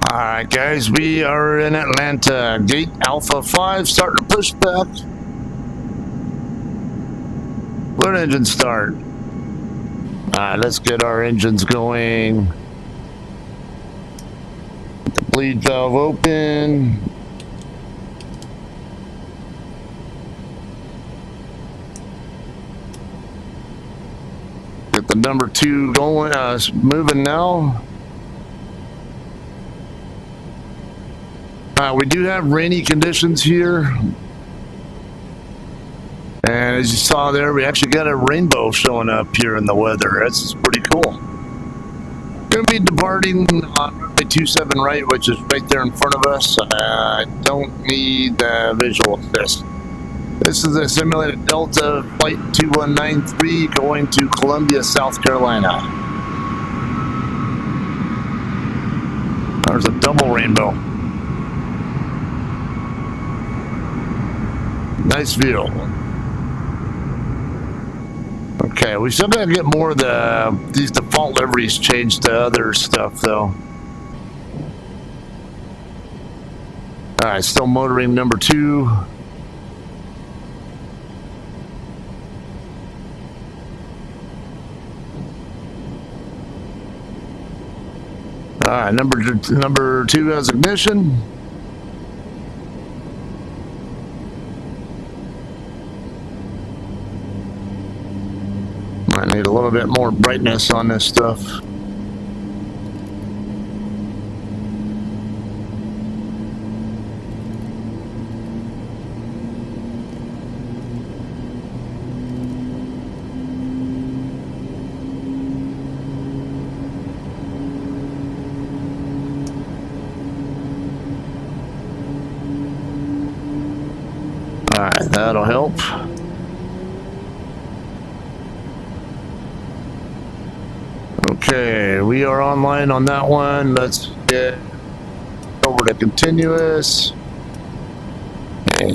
All right, guys, we are in Atlanta. Gate Alpha 5 starting to push back. Let engine start. All right, let's get our engines going. The bleed valve open. Get the number 2 going, moving now. We do have rainy conditions here. And as you saw there, we actually got a rainbow showing up here in the weather. That's pretty cool. Going to be departing on runway 27 right, which is right there in front of us. I don't need visual assist. This is a simulated Delta Flight 2193 going to Columbia, South Carolina. There's a double rainbow. Nice view. Okay, we still gotta get more of these default liveries changed to other stuff though. Alright, still motoring number 2. Alright, number 2 has ignition. I need a little bit more brightness on this stuff. All right, that'll help. Okay, we are online on that one. Let's get over to continuous. Okay.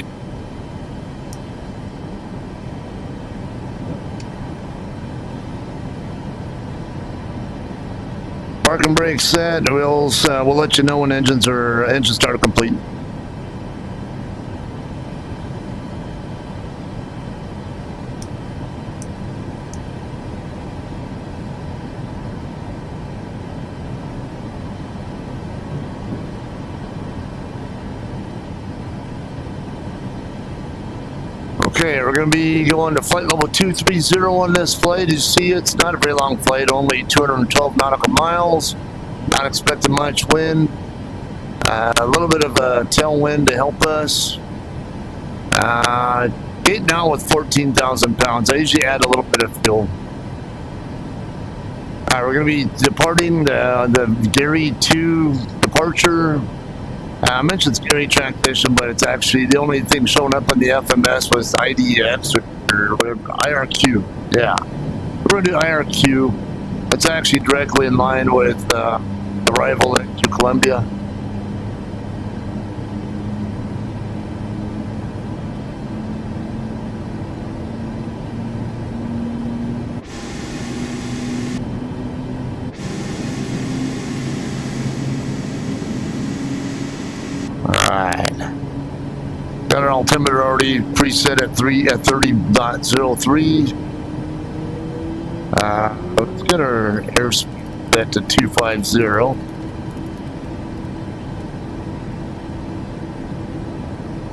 Parking brake set. We'll let you know when engines start complete. Okay, we're going to be going to flight level 230 on this flight. As you see, it's not a very long flight, only 212 nautical miles. Not expecting much wind. A little bit of a tailwind to help us. Gate now with 14,000 pounds. I usually add a little bit of fuel. Alright, we're going to be departing the Gary 2 departure. I mentioned Gary transition, but it's actually the only thing showing up on the FMS was IDX or IRQ. Yeah, we're going to do IRQ. It's actually directly in line with arrival to Columbia. Alright. Got our altimeter already preset at 30.03. Let's get our airspeed set to 250.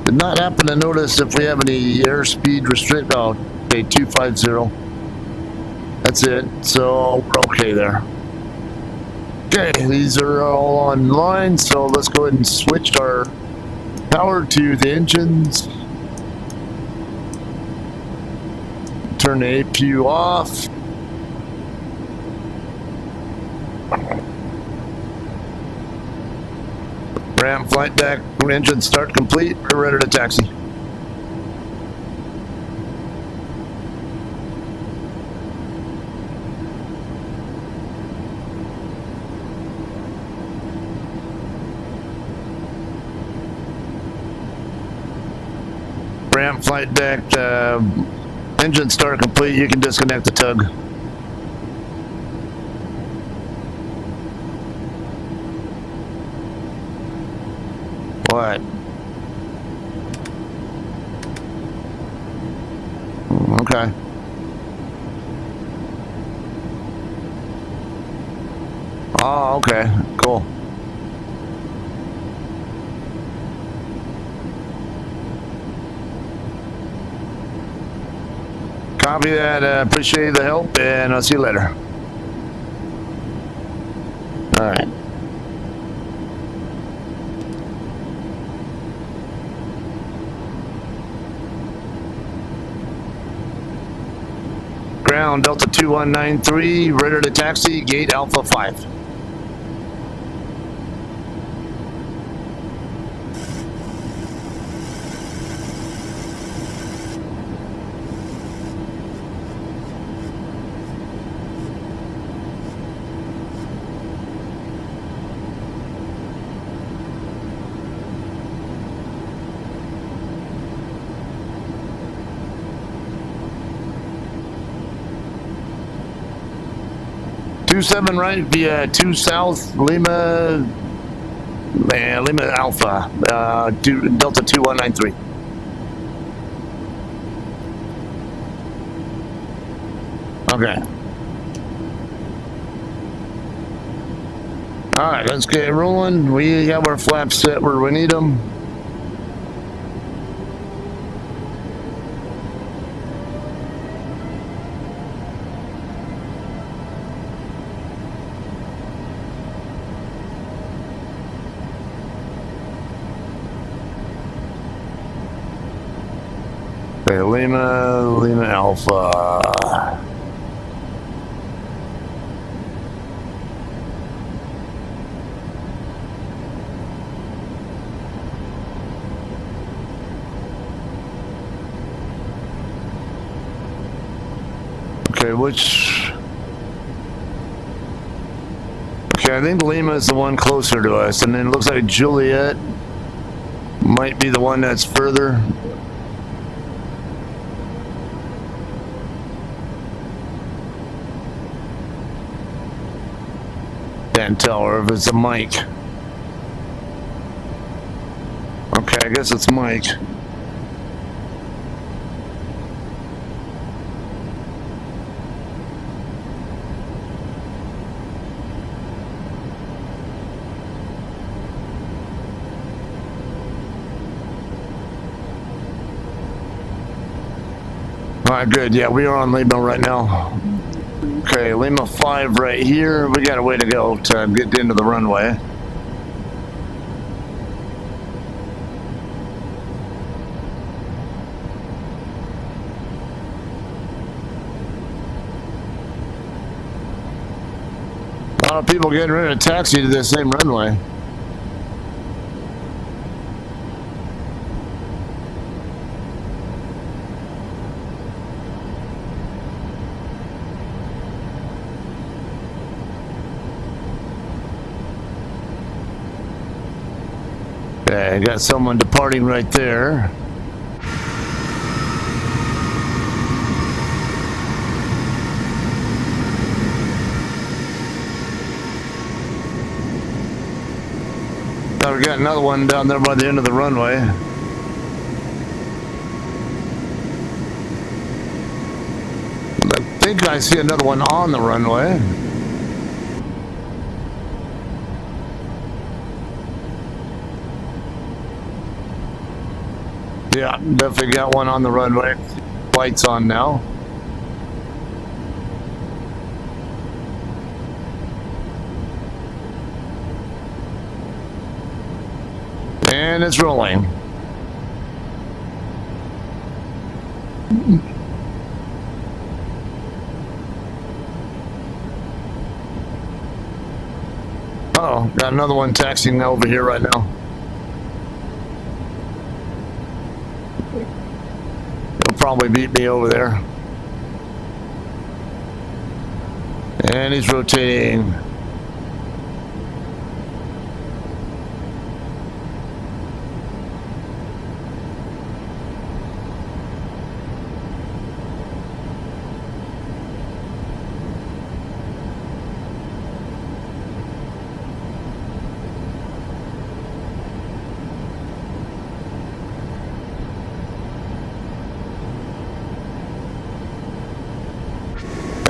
Did not happen to notice if we have any airspeed restrict. Oh, okay, 250. That's it. So we're okay there. Okay, these are all online, so let's go ahead and switch our power to the engines. Turn the APU off. Ram flight deck, engine start complete. We're ready to taxi. Ram flight deck, engine start complete. You can disconnect the tug. What? Okay. Oh, okay. Cool. Copy that. Appreciate the help, and I'll see you later. All right. Ground Delta 2193, ready to taxi, gate Alpha 5. Seven right via 2 south Lima Alpha Delta 2193. Okay. All right, let's get rolling. We have our flaps set where we need them. Okay, Lima Alpha. Okay, which... Okay, I think Lima is the one closer to us, and then it looks like Juliet might be the one that's further. Can't tell her if it's a Mike. Okay, I guess it's Mike. All right, good. Yeah, we are on Lima right now. Okay, Lima 5 right here. We got a way to go to get into the runway. A lot of people getting ready to taxi to this same runway. Okay, got someone departing right there. Now we got another one down there by the end of the runway. I think I see another one on the runway. Yeah, definitely got one on the runway. Lights on now. And it's rolling. Oh, got another one taxiing over here right now. He'll probably beat me over there. And he's rotating.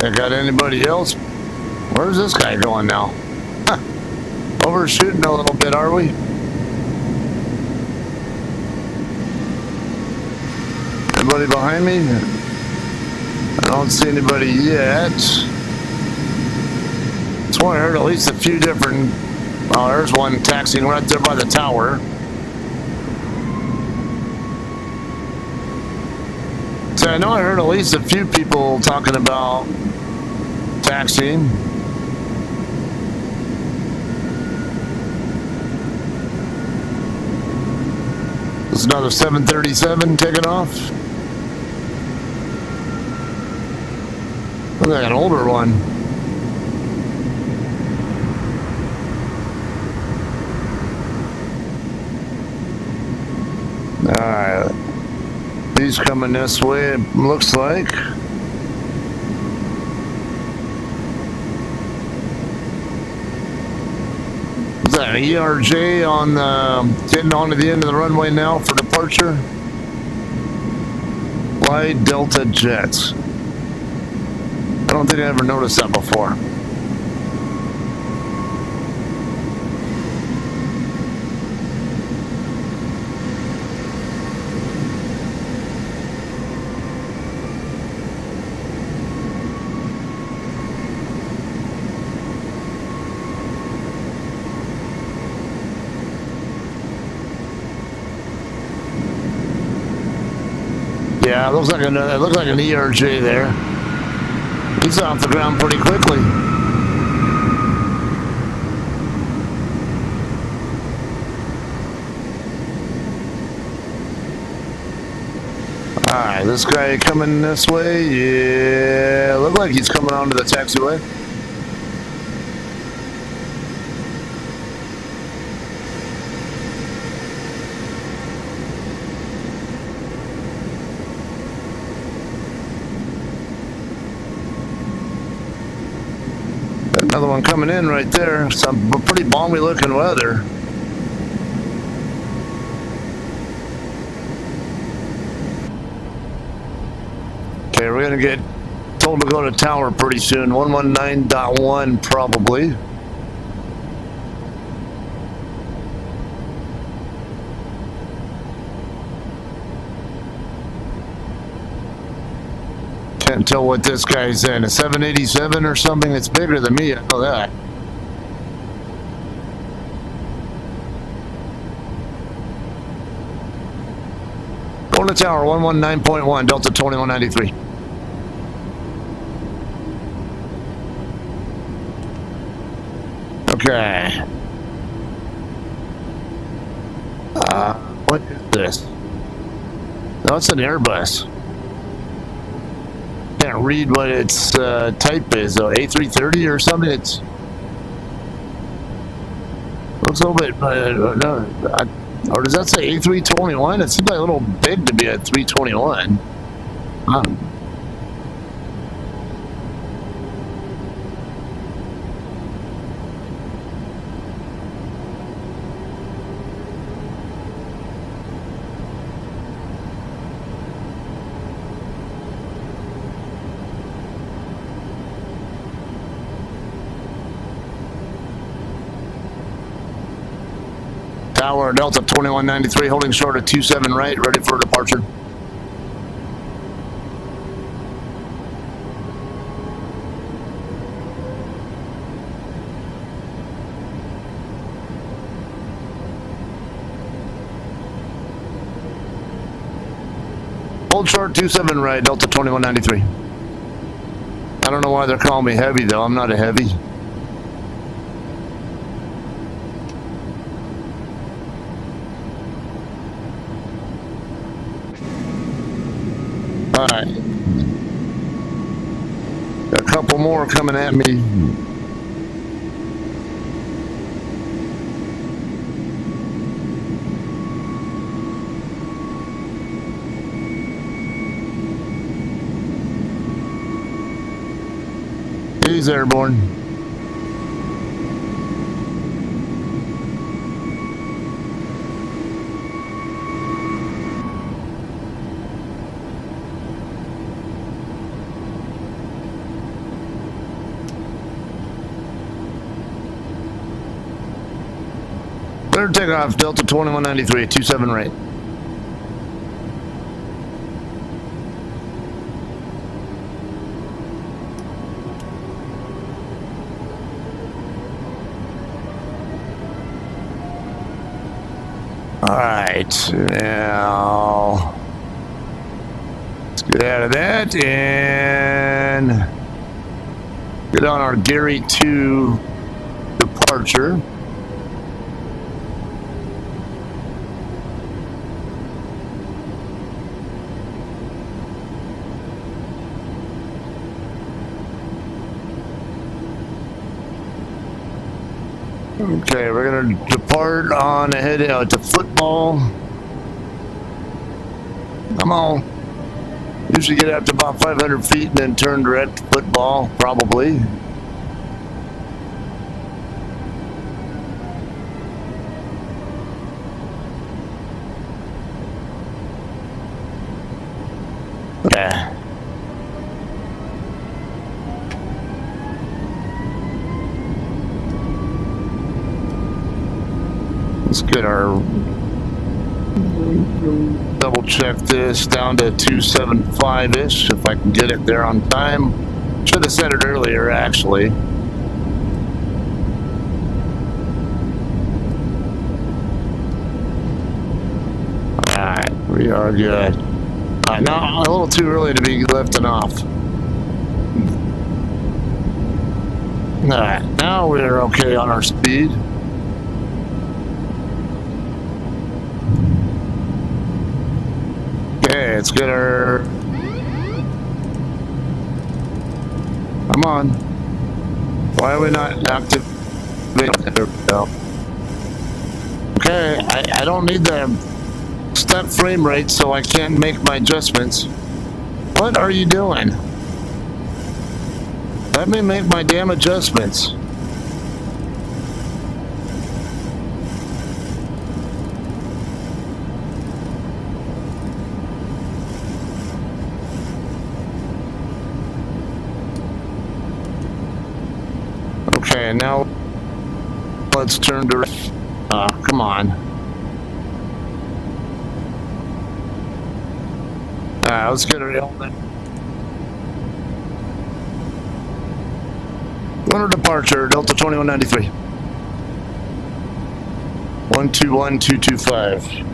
I got anybody else? Where's this guy going now? Huh. Overshooting a little bit, are we? Anybody behind me? I don't see anybody yet. That's why I heard at least a few different... Oh, there's one taxiing right there by the tower. So I know I heard at least a few people talking about taxiing. There's another 737 taking off. Looks like an older one. Alright. He's coming this way, it looks like. Is that an ERJ on getting onto the end of the runway now for departure? Wide Delta Jets. I don't think I ever noticed that before. Yeah, it looks like an ERJ there. He's off the ground pretty quickly. Alright, this guy coming this way. Yeah, look like he's coming onto the taxiway. Another one coming in right there. Some pretty balmy looking weather. Okay, we're gonna get told to go to tower pretty soon. 119.1 probably. Can't tell what this guy's in. A 787 or something? It's bigger than me, I know that. Going to tower, 119.1, Delta 2193. Okay. What is this? No, it's an Airbus. Can't read what its type is though. A330 or something. It's looks a little bit no, or does that say A321? It seems like a little big to be a 321. Tower Delta 2193 holding short at 27 right, ready for departure. Hold short 27 right, Delta 2193. I don't know why they're calling me heavy though. I'm not a heavy. Alright. Got a couple more coming at me. He's airborne. Clear takeoff, Delta 2193, 27 right. All right, now let's get out of that and get on our Gary 2 departure. Okay, we're gonna depart on ahead to football. Come on. Usually get up to about 500 feet and then turn direct to football, probably. Yeah. Let's get our double check this down to 275-ish if I can get it there on time. Should have said it earlier, actually. Alright, we are good. Now a little too early to be lifting off. Alright, now we're okay on our speed. Okay, let's get our... Come on. Why are we not active? There we go. Okay, I don't need the step frame rate, so I can't make my adjustments. What are you doing? Let me make my damn adjustments. Okay, now let's turn to... come on. Let's get her element. Winter departure, Delta 2193. 121225.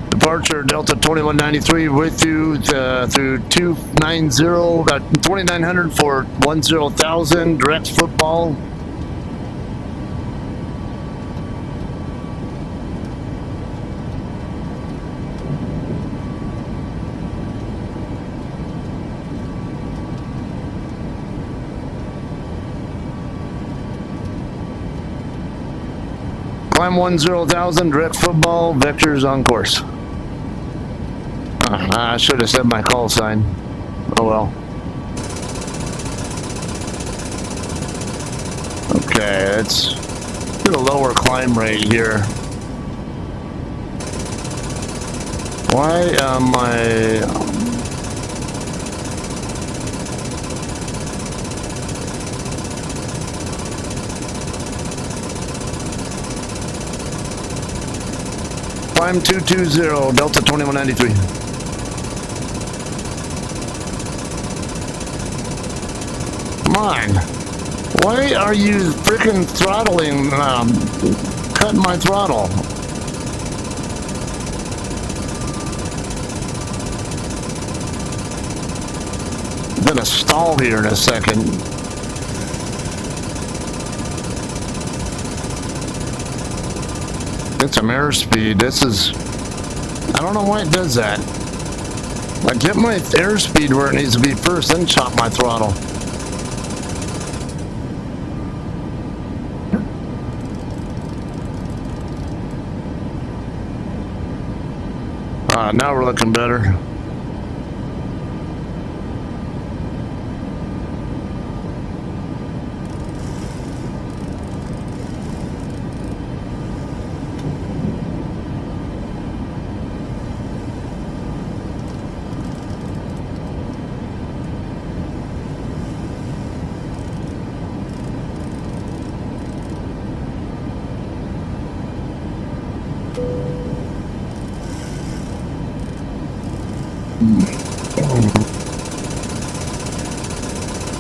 Departure Delta 2193 with you through 2900 for 10,000 direct football. Climb 10,000 direct football, vectors on course. I should have said my call sign. Oh well. Okay, let's get a lower climb rate here. Why am I... Climb 220, Delta 2193. Come on. Why are you freaking throttling, cutting my throttle? I'm gonna stall here in a second. Get some airspeed. This is... I don't know why it does that. I get my airspeed where it needs to be first, then chop my throttle. Now we're looking better.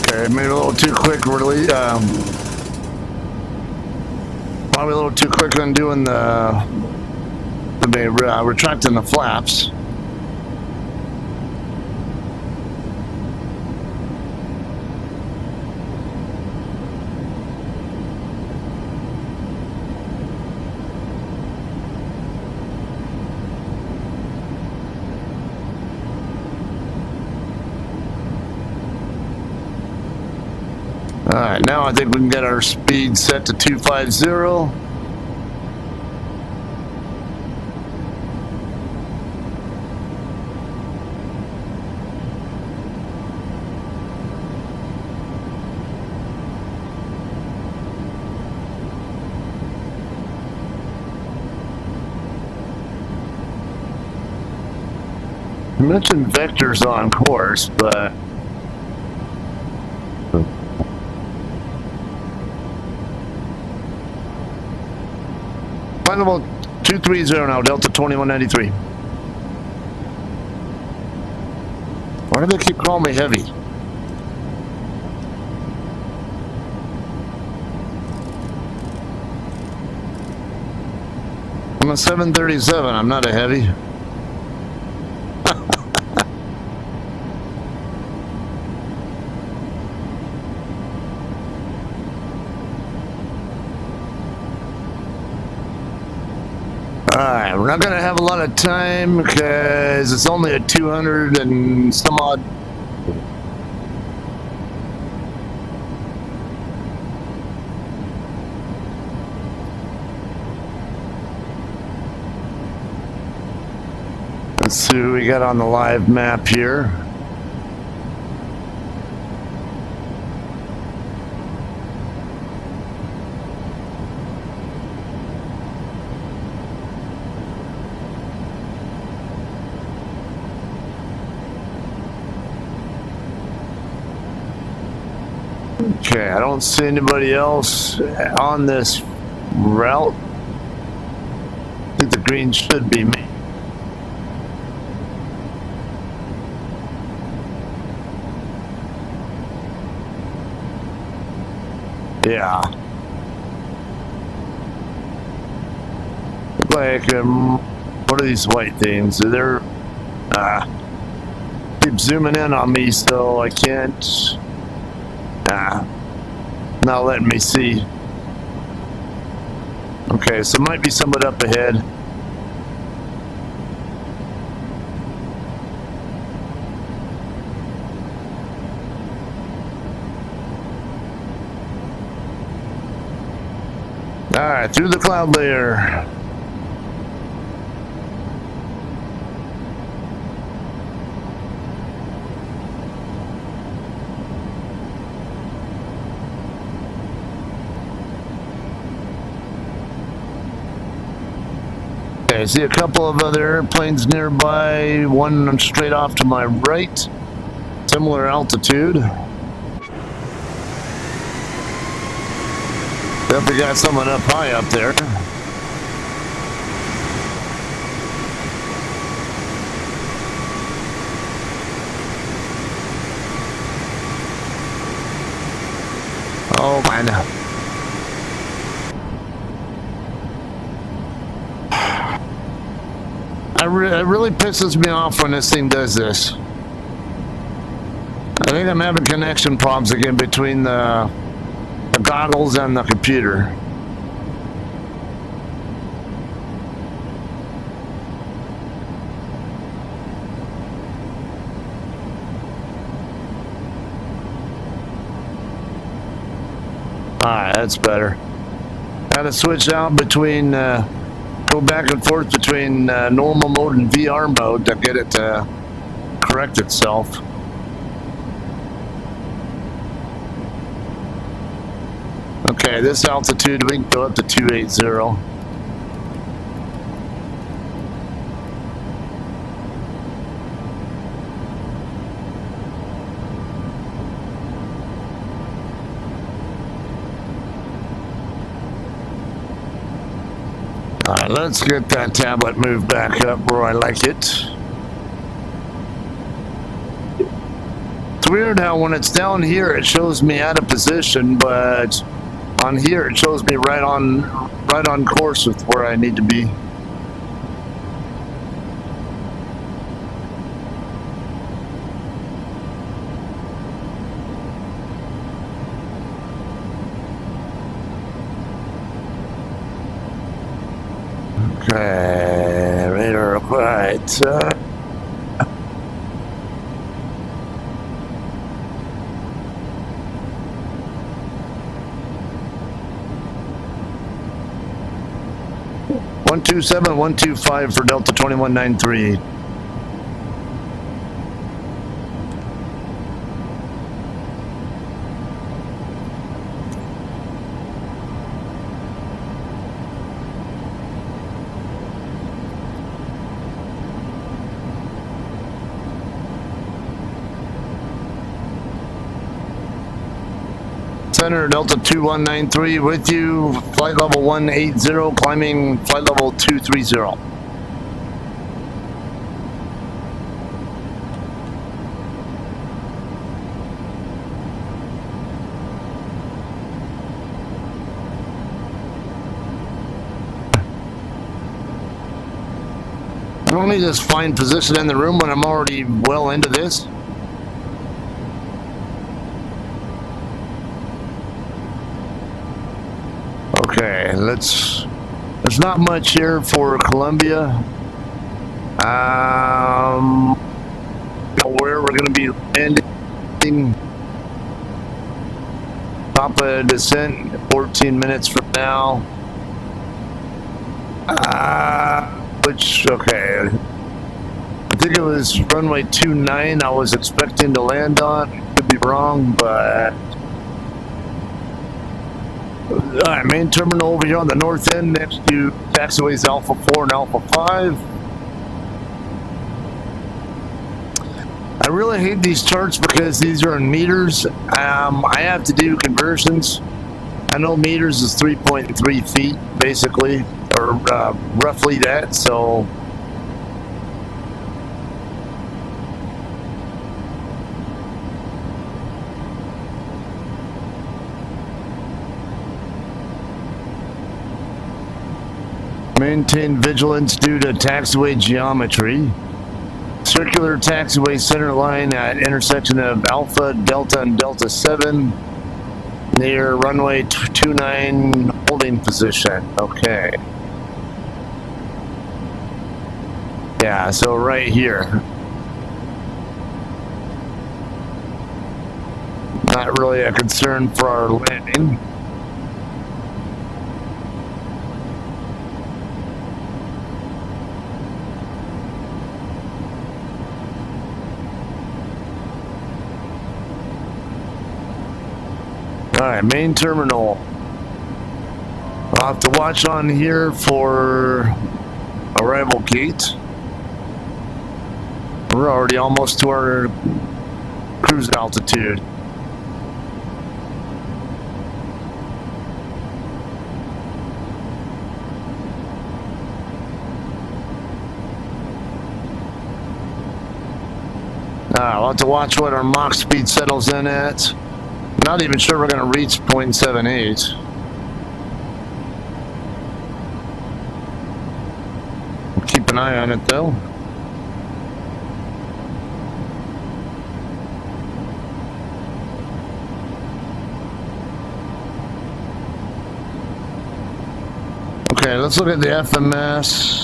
Okay, maybe a little too quick, really. Probably a little too quick on doing retracting the flaps. All right, now I think we can get our speed set to 250. You mentioned vectors on course, but final 230 now, Delta 2193. Why do they keep calling me heavy? I'm a 737, I'm not a heavy. Alright, we're not going to have a lot of time because it's only a 200 and some odd. Let's see what we got on the live map here. Okay, I don't see anybody else on this route. I think the green should be me. Yeah. Like, what are these white things? They're keep zooming in on me, so I can't. Not letting me see. Okay, so might be somebody up ahead. Alright, through the cloud layer. Okay, I see a couple of other airplanes nearby, one straight off to my right, similar altitude. Definitely got someone up high up there. Oh man. It really pisses me off when this thing does this. I think I'm having connection problems again between the goggles and the computer. Alright, that's better. Gotta switch out between go back and forth between normal mode and VR mode to get it to correct itself. Okay, this altitude we can go up to 280. Alright, let's get that tablet moved back up where I like it. It's weird how when it's down here, it shows me out of position, but on here, it shows me right on course with where I need to be. Okay, radar right. 127-125 for Delta 2193. Center Delta 2193 with you, flight level 180, climbing flight level 230. I don't need to just find position in the room when I'm already well into this. Okay, there's not much here for Columbia. Where we're going to be landing. Top of descent, 14 minutes from now. Okay. I think it was runway 29 I was expecting to land on. Could be wrong, but... Alright, main terminal over here on the north end next to taxiways Alpha 4 and Alpha 5. I really hate these charts because these are in meters. I have to do conversions. I know meters is 3.3 feet, basically, or roughly that, so... Maintain vigilance due to taxiway geometry. Circular taxiway center line at intersection of Alpha, Delta, and Delta 7 near runway 29 holding position. Okay. Yeah, so right here. Not really a concern for our landing. Alright, main terminal. I'll have to watch on here for arrival gate. We're already almost to our cruise altitude. I'll have to watch what our Mach speed settles in at. Not even sure we're going to reach 0.78. Keep an eye on it though. Okay, let's look at the FMS.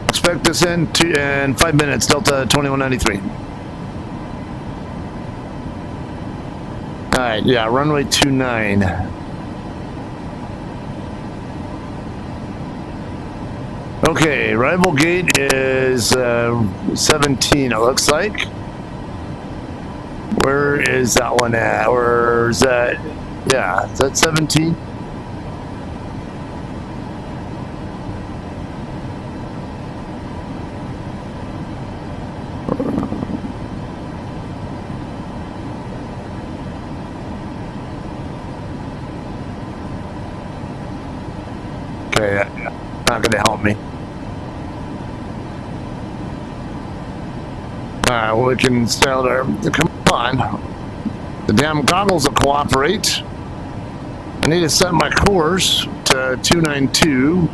Expect this in 5 minutes, Delta 2193. Alright, yeah, runway 29. Okay, arrival gate is 17, it looks like. Where is that one at? Or is that, yeah, is that 17? Okay, not gonna help me. Alright, well, we can sail there. Come on. The damn goggles will cooperate. I need to set my course to 292.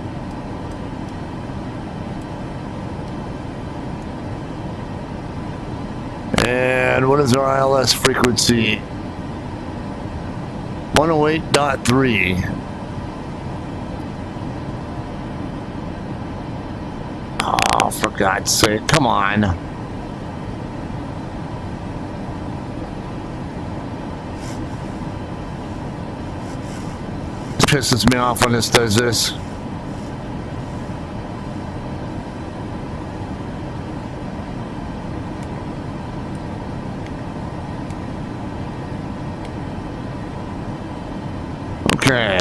And what is our ILS frequency? 108.3. Oh, for God's sake, come on. It pisses me off when this does this. Okay.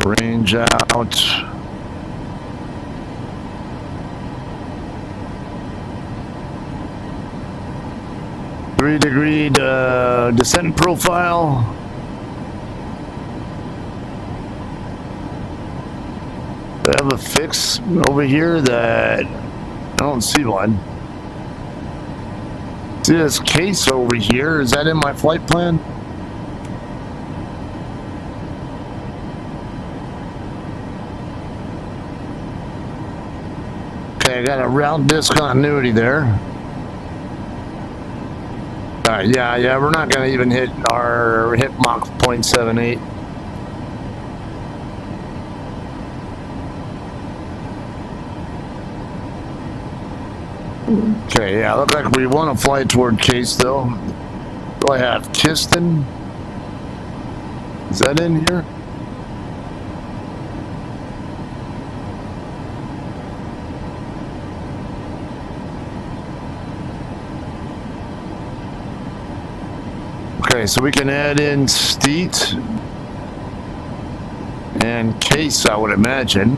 Range out. Three-degree descent profile. Do I have a fix over here that I don't see one? See this case over here? Is that in my flight plan? Okay, I got a route discontinuity there. Alright, yeah, we're not going to even hit Mach 0.78. Okay, yeah, look like we want to fly toward Case though. Do I have Kiston? Is that in here? Okay, so we can add in Steet and Case, I would imagine.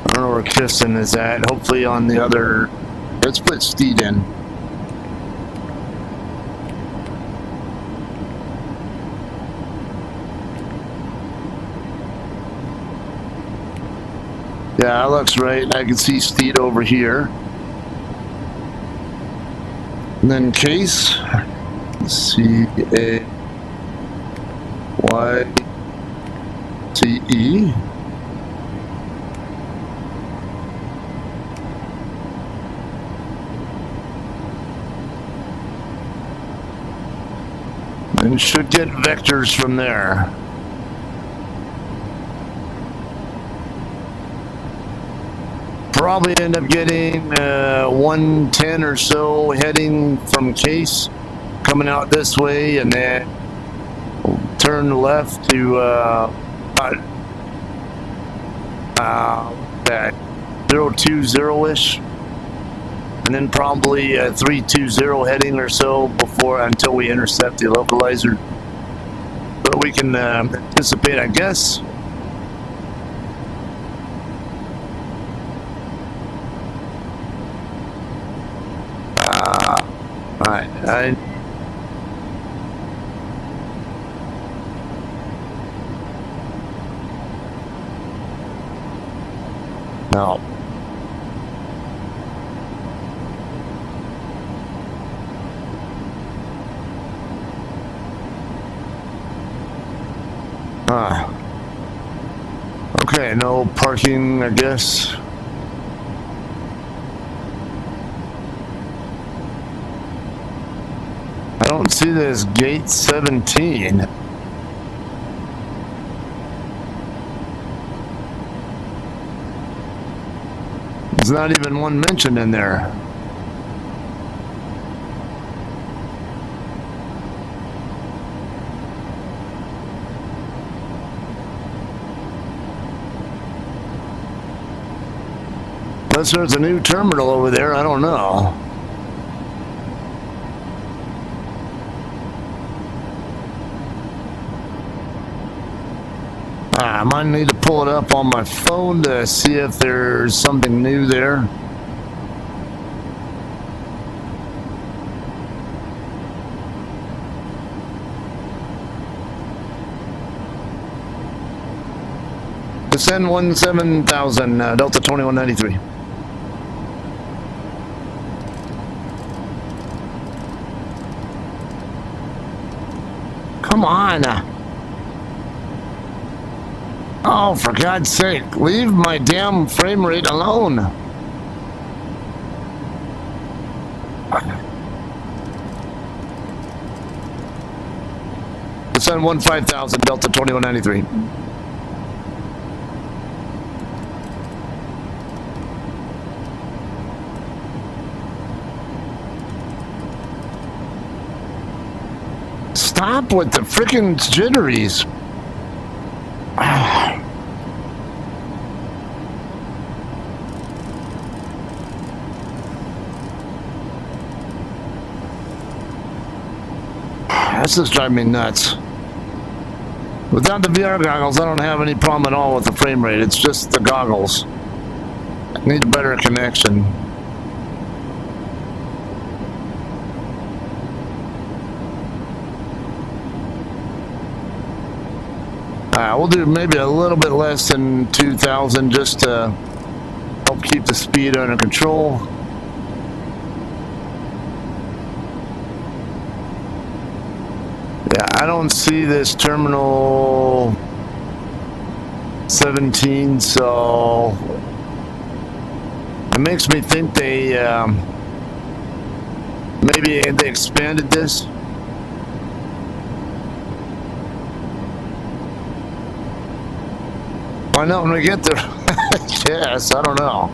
I don't know where Kiston is at. Hopefully on the other. Let's put Steet in. Yeah, that looks right. I can see Steed over here. And then Case. CAYTE. And should get vectors from there. Probably end up getting 110 or so heading from Case, coming out this way, and then turn left to that 020-ish, and then probably 320 heading or so until we intercept the localizer. But we can anticipate, I guess. Alright, no. Okay, no parking, I guess. I don't see this gate 17. There's not even one mentioned in there. Unless there's a new terminal over there, I don't know. I might need to pull it up on my phone to see if there's something new there. Descend 17,000, Delta 2193. Come on. Oh, for God's sake, leave my damn frame rate alone. Descend 15,000, Delta 2193. Stop with the freaking jitteries. This is driving me nuts. Without the VR goggles, I don't have any problem at all with the frame rate. It's just the goggles. I need a better connection. We'll do maybe a little bit less than 2,000 just to help keep the speed under control. Yeah, I don't see this terminal 17, so it makes me think they maybe they expanded this. Why not when we get there? Yes, I don't know.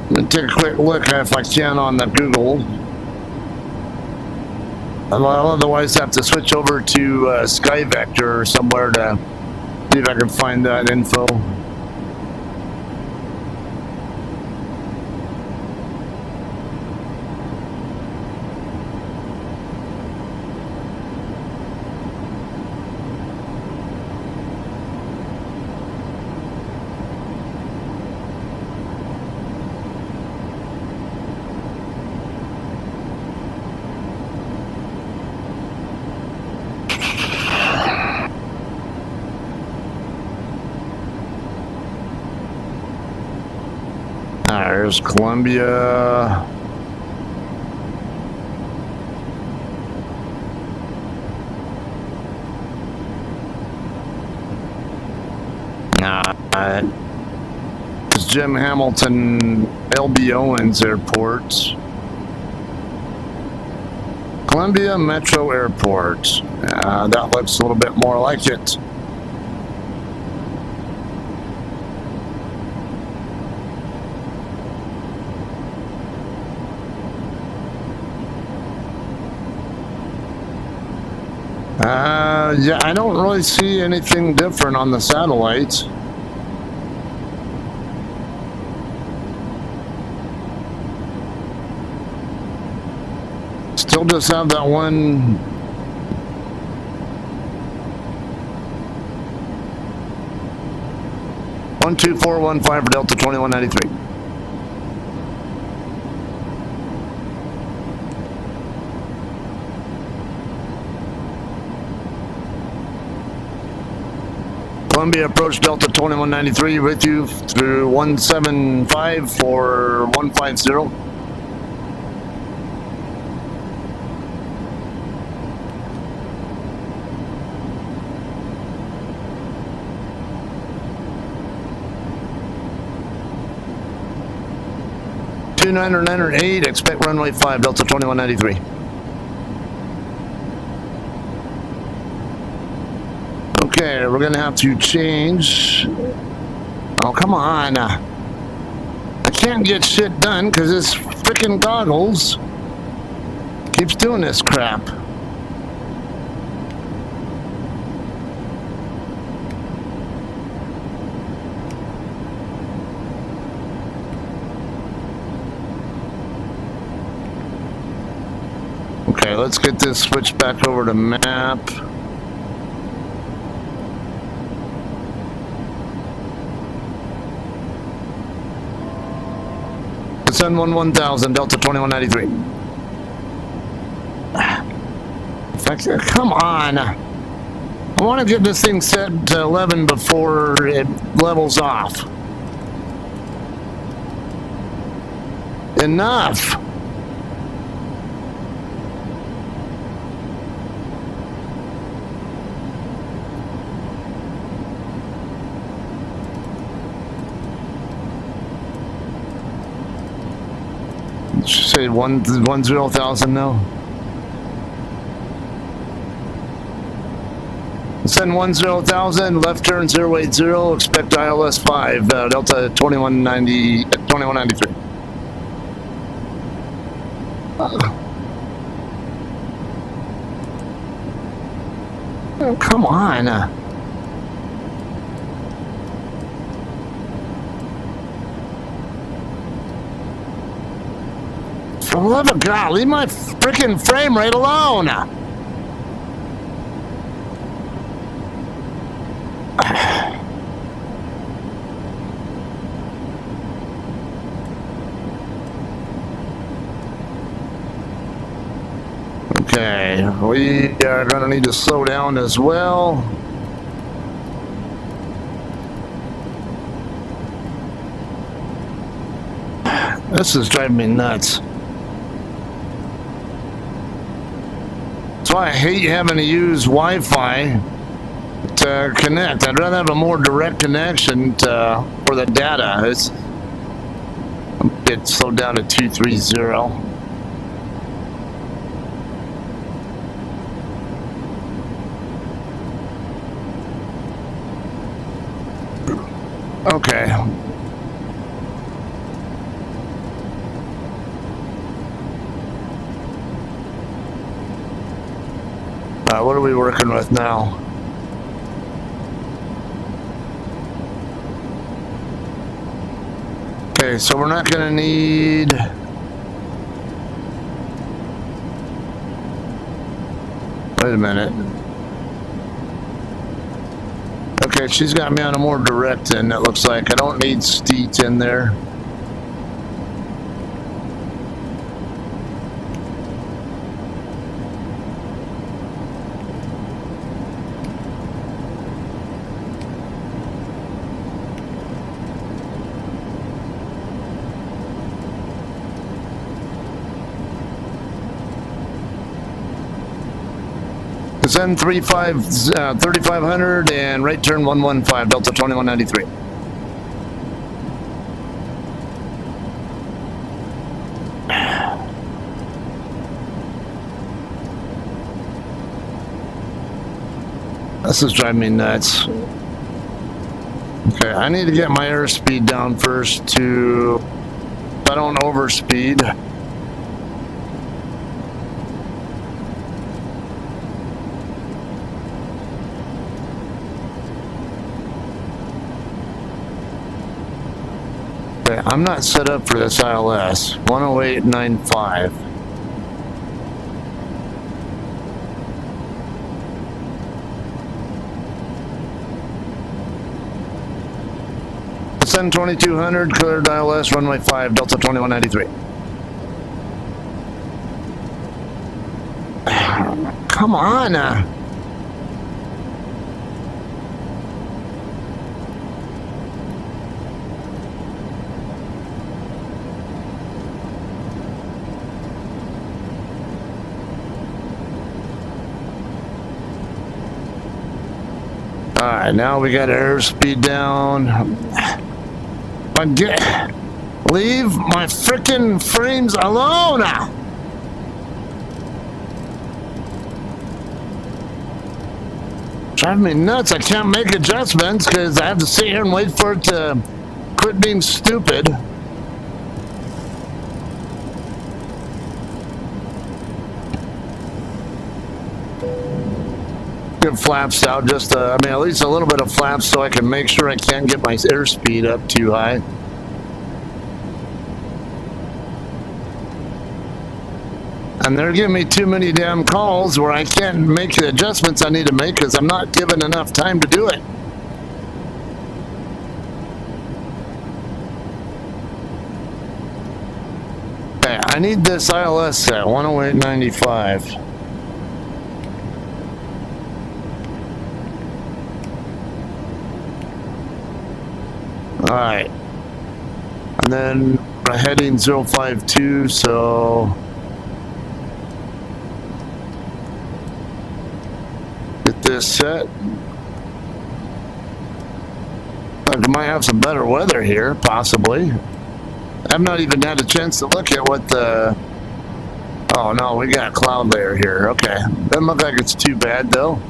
Let me take a quick look if I can on the Google. I'll otherwise have to switch over to SkyVector or somewhere to see if I can find that info. There's Columbia. It's Jim Hamilton L.B. Owens Airport. Columbia Metro Airport. That looks a little bit more like it. Yeah, I don't really see anything different on the satellite. Still just have that one. One 2415 for Delta 2193. Columbia approach Delta 2193 with you through 175 for 150. Two 908, expect runway 5 Delta 2193. Okay, we're gonna have to change. Oh, come on. I can't get shit done because this freaking goggles keeps doing this crap. Okay, let's get this switched back over to map. Send 1000, Delta 2193. Come on. I want to get this thing set to 11 before it levels off. Enough. Say 10,000 now. Send 10,000, left turn 080, expect ILS 5, Delta 2193. Oh, come on. For the love of God, leave my freaking frame rate alone. Okay, we are going to need to slow down as well. This is driving me nuts. That's why I hate having to use Wi-Fi to connect. I'd rather have a more direct connection for the data. It's slowed down to 230. Okay. What are we working with now? Okay, so we're not going to need... Wait a minute. Okay, she's got me on a more direct end, it looks like. I don't need Steet in there. Send 3500 and right turn 115, Delta 2193. This is driving me nuts. Okay, I need to get my airspeed down first so I don't overspeed. Okay, I'm not set up for this ILS. 108.95. Send 2200, cleared ILS, runway 5, Delta 2193. Come on. Alright, now we got airspeed down. Leave my frickin' frames alone! Driving me nuts. I can't make adjustments because I have to sit here and wait for it to quit being stupid. Get flaps out, just I mean, at least a little bit of flaps so I can make sure I can't get my airspeed up too high. And they're giving me too many damn calls where I can't make the adjustments I need to make because I'm not given enough time to do it. Okay, I need this ILS set, 108.95. Alright. And then we're heading 052, so... Get this set. I might have some better weather here, possibly. I've not even had a chance to look at what the... Oh no, we got a cloud layer here. Okay. Doesn't look like it's too bad though.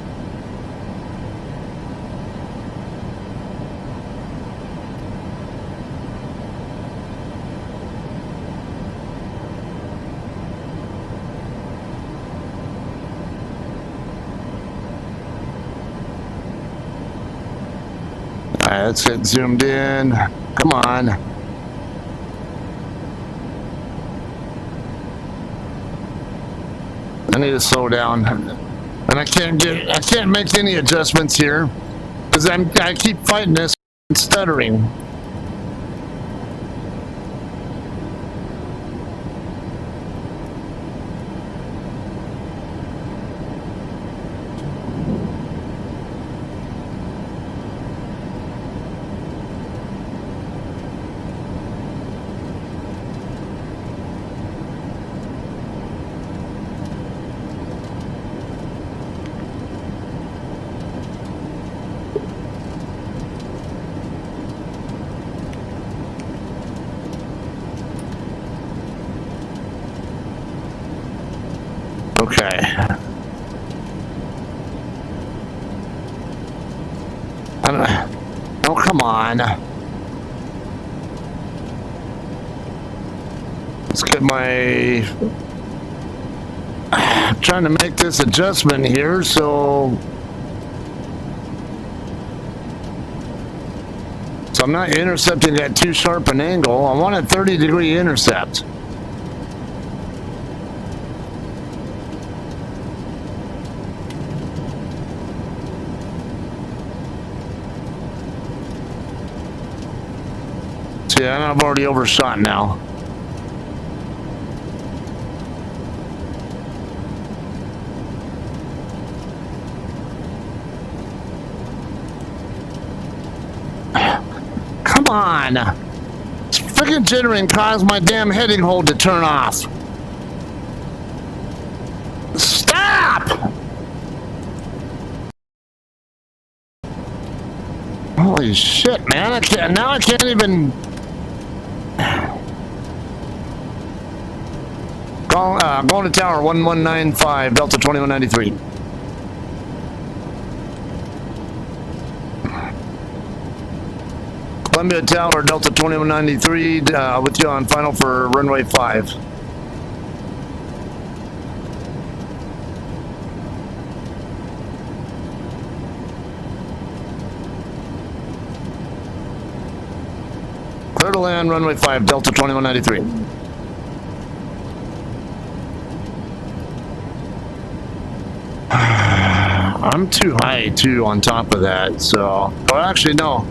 Alright, let's get zoomed in. Come on. I need to slow down. And I can't make any adjustments here because I keep fighting this stuttering. Okay. Oh, come on. Let's get my... I'm trying to make this adjustment here, so I'm not intercepting at too sharp an angle. I want a 30-degree intercept. Yeah, I've already overshot now. Come on! This freaking jittering caused my damn heading hold to turn off. Stop! Holy shit, man! I can't even. Going to tower 1195, Delta 2193. Columbia Tower, Delta 2193, with you on final for runway 5. Clear to land, runway 5, Delta 2193. I'm too high too on top of that, so well, actually no,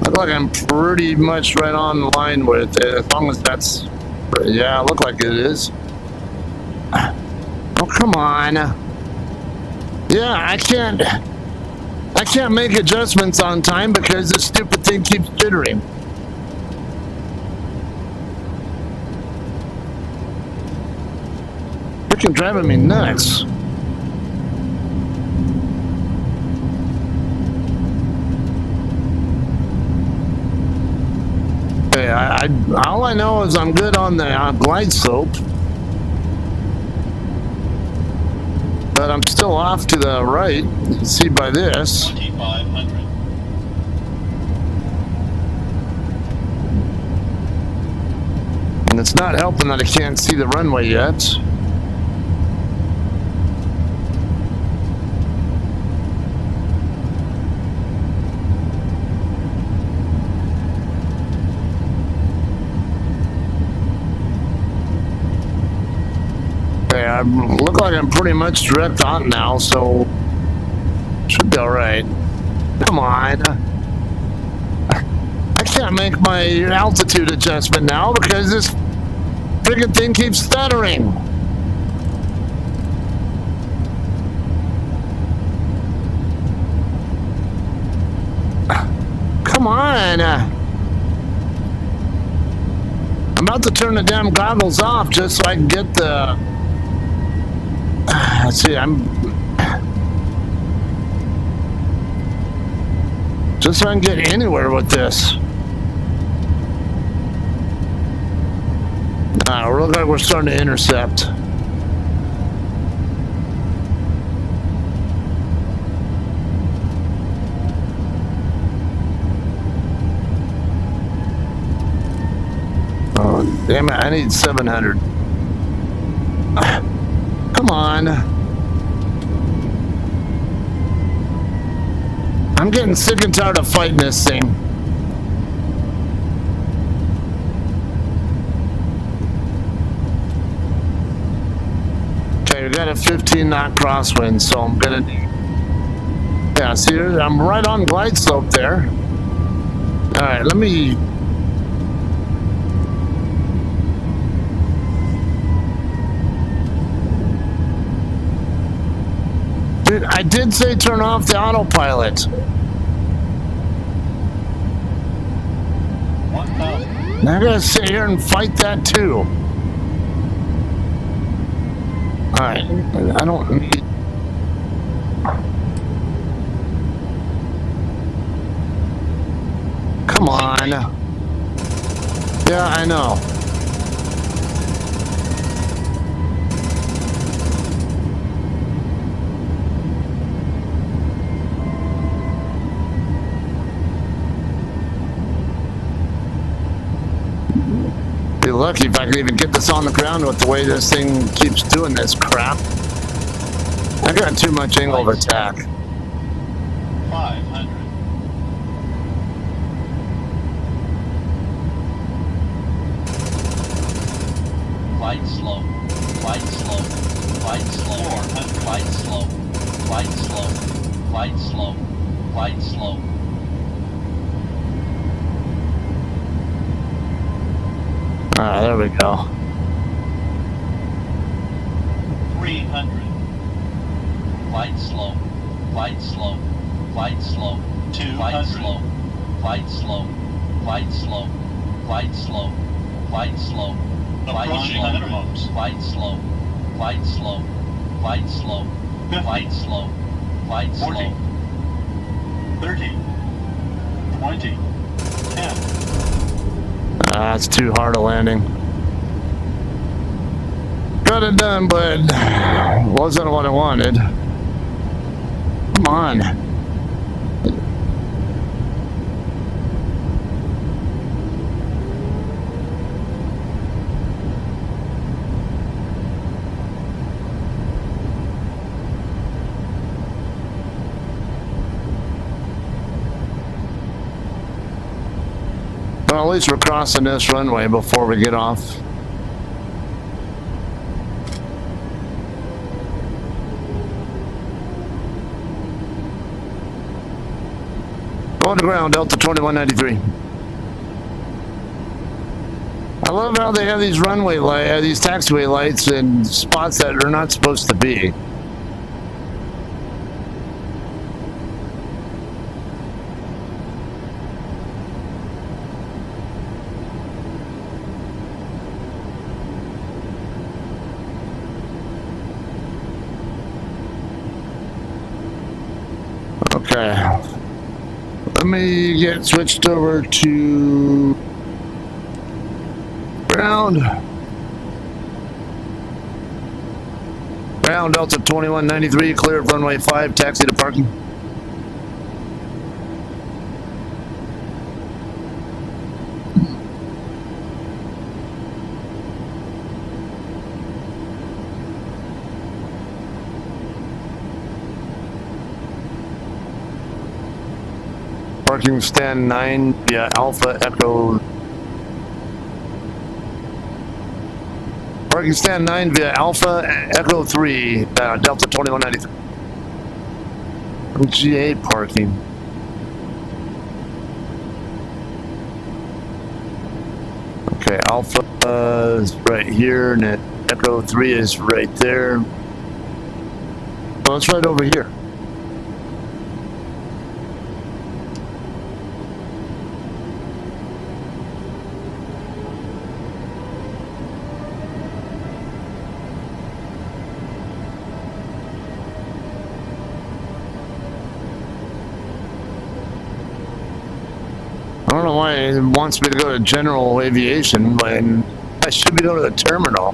I look like I'm pretty much right on line with it, as long as that's, yeah, I look like it is. Oh, come on. Yeah, I can't make adjustments on time because this stupid thing keeps jittering. Freaking driving me nuts. All I know is I'm good on the glide slope, but I'm still off to the right. You can see by this. 2,500. And it's not helping that I can't see the runway yet. I look like I'm pretty much direct on now, so should be all right. Come on. I can't make my altitude adjustment now because this Freaking thing keeps stuttering. Come on. I'm about to turn the damn goggles off just so I can get the... Let's see, just so I can get anywhere with this. Alright, we look like we're starting to intercept. Oh, damn it, I need 700. Come on. I'm getting sick and tired of fighting this thing. Okay, we got a 15 knot crosswind, so I'm gonna need... Yeah, see, I'm right on glide slope there. Alright, let me... Dude, I did say turn off the autopilot. Now I gotta sit here and fight that too. Alright, I don't need... Come on. Yeah, I know. Be lucky if I can even get this on the ground with the way this thing keeps doing this crap. I got too much angle of attack. 500. Flight slow. Flight slow. Flight slow. 400. Flight slow. Flight slow. Flight slow. Flight slow. Alright, there we go. 300. Flight slow. Flight slow. Flight slow. 200. Flight slow. Flight slow. Flight slow. Flight slow. Flight slow. Approaching outermost. Flight slow. Flight slow. Flight slow. Flight slow. Flight slow. 30. 20. 10. That's too hard a landing. Got it done, but wasn't what I wanted. Come on. Well, at least we're crossing this runway before we get off. Going to ground, Delta 2193. I love how they have these runway lights, these taxiway lights in spots that are not supposed to be. Okay, let me get switched over to ground. Ground, Delta 2193, clear of runway 5, taxi to parking. Parking stand 9 via Alpha Echo. Parking stand 9 via Alpha Echo 3, Delta 2193. GA parking. Okay, Alpha is right here, and then Echo 3 is right there. Well, it's right over here. I don't know why it wants me to go to general aviation when I should be going to the terminal.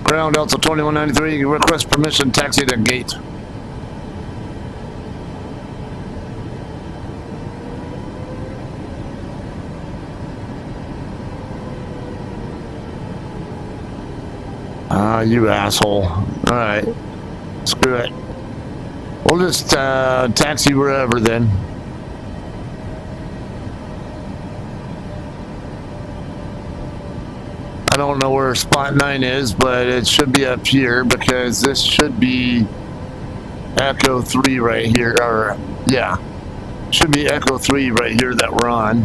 Ground Delta 2193, request permission, taxi to gate. You asshole. Alright. Screw it. We'll just taxi wherever then. I don't know where spot 9 is, but it should be up here because this should be Echo 3 right here. Or, yeah. Should be Echo 3 right here that we're on.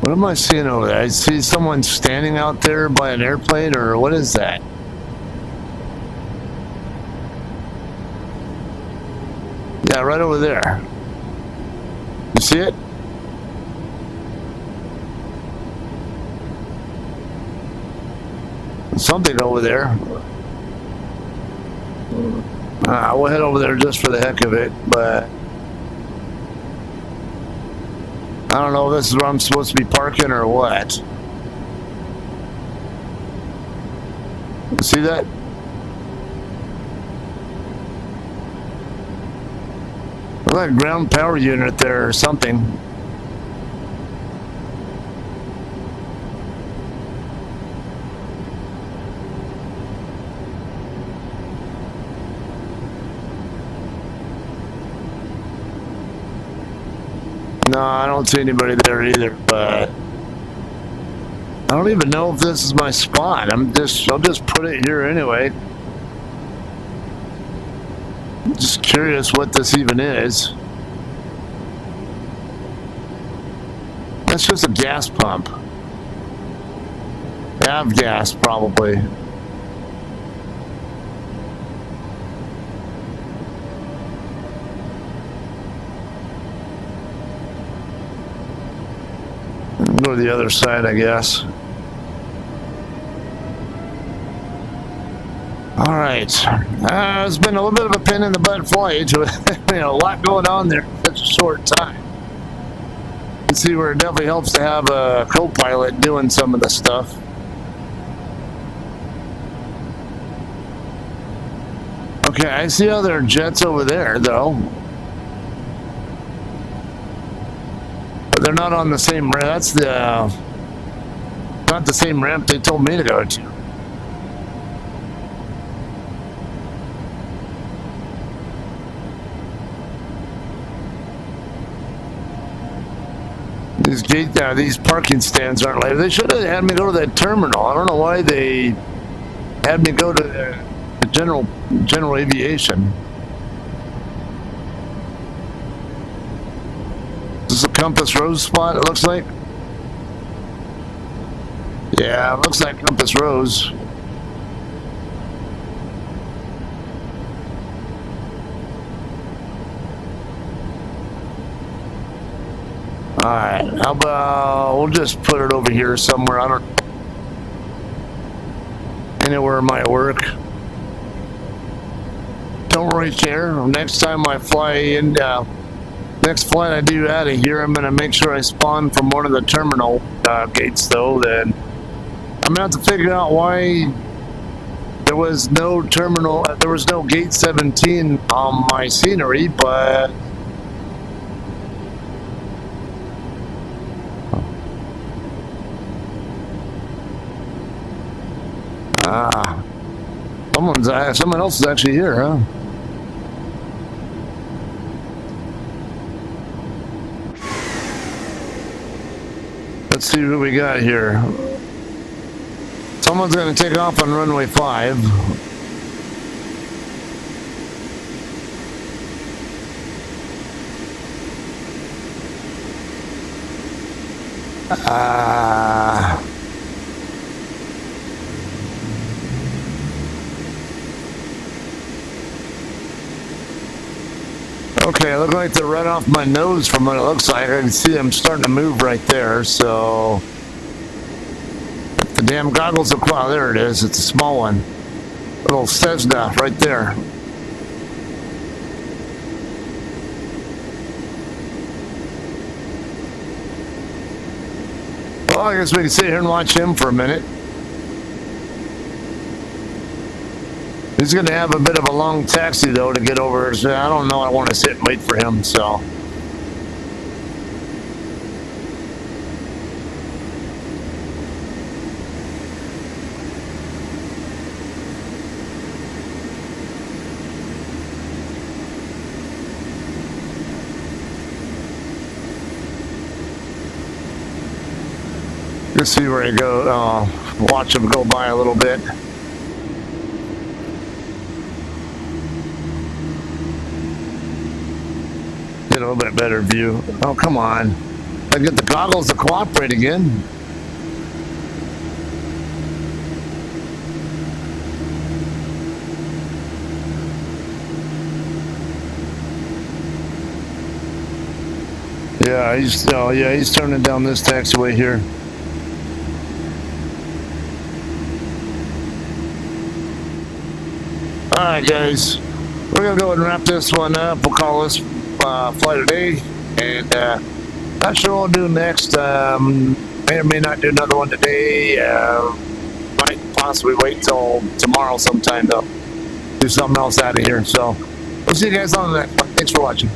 What am I seeing over there? I see someone standing out there by an airplane, or what is that? Yeah, right over there. You see it? Something over there. We'll head over there just for the heck of it, but I don't know if this is where I'm supposed to be parking or what. See that? Look like a ground power unit there or something. No, I don't see anybody there either, but I don't even know if this is my spot. I'll just put it here anyway. I'm just curious what this even is. That's just a gas pump. Av gas, probably. Go to the other side, I guess. All right. It's been a little bit of a pain in the butt flight. A lot going on there in such a short time. You can see where it definitely helps to have a co-pilot doing some of the stuff. Okay, I see other jets over there, though. They're not on the same ramp. That's not the same ramp they told me to go to. These parking stands aren't like. They should have had me go to that terminal. I don't know why they had me go to the general aviation. This is a Compass Rose spot, it looks like. Yeah, it looks like Compass Rose. Alright, how about we'll just put it over here somewhere. I don't. Anywhere might work. Don't really care. Next time I fly in, next flight I do out of here, I'm going to make sure I spawn from one of the terminal gates, though. Then I'm going to have to figure out why there was no terminal, there was no gate 17 on my scenery, but Someone else is actually here, huh? Let's see what we got here. Someone's going to take off on runway 5. Okay, look like they're right off my nose from what it looks like. I can see them starting to move right there, so... The damn goggles are... Wow, there it is. It's a small one. Little Cessna right there. Well, I guess we can sit here and watch him for a minute. He's going to have a bit of a long taxi, though, to get over. So I don't know. I want to sit and wait for him, so... Let's see where he goes. Watch him go by a little bit. Get a little bit better view. Oh, come on. I get the goggles to cooperate again. Yeah, he's turning down this taxiway here. Alright guys, we're going to go ahead and wrap this one up. We'll call this flight a day, and not sure what we'll do next. May or may not do another one today. Might possibly wait till tomorrow sometime to do something else out of here. So we'll see you guys on the next one. Thanks for watching.